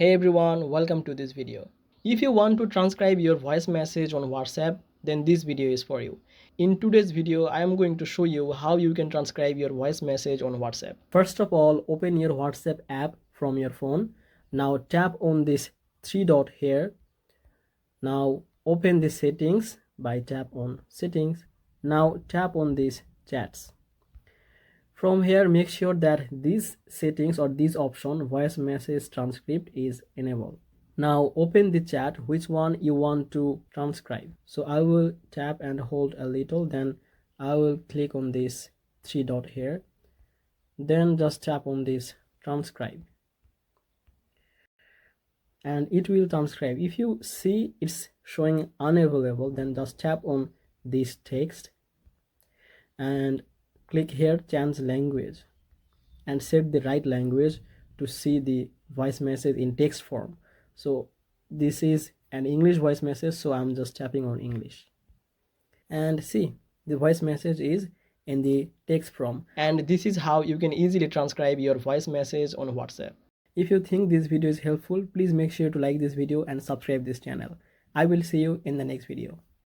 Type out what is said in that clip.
Hey everyone, welcome to this video. If you want to transcribe your voice message on WhatsApp, then this video is for you. In today's video, I am going to show you how you can transcribe your voice message on WhatsApp. First of all, open your WhatsApp app from your phone. Now tap on this three dot here. Now open the settings by tap on settings. Now tap on these chats. From here, make sure that these settings or this option voice message transcript is enabled. Now open the chat, which one you want to transcribe. So I will tap and hold a little, then I will click on this three dot here, then just tap on this transcribe and it will transcribe. If you see it's showing unavailable, then just tap on this text and click here change language and set the right language to see the voice message in text form. So this is an English voice message, so I'm just tapping on English and see the voice message is in the text form. And this is how you can easily transcribe your voice message on WhatsApp. If you think this video is helpful, please make sure to like this video and subscribe this channel. I will see you in the next video.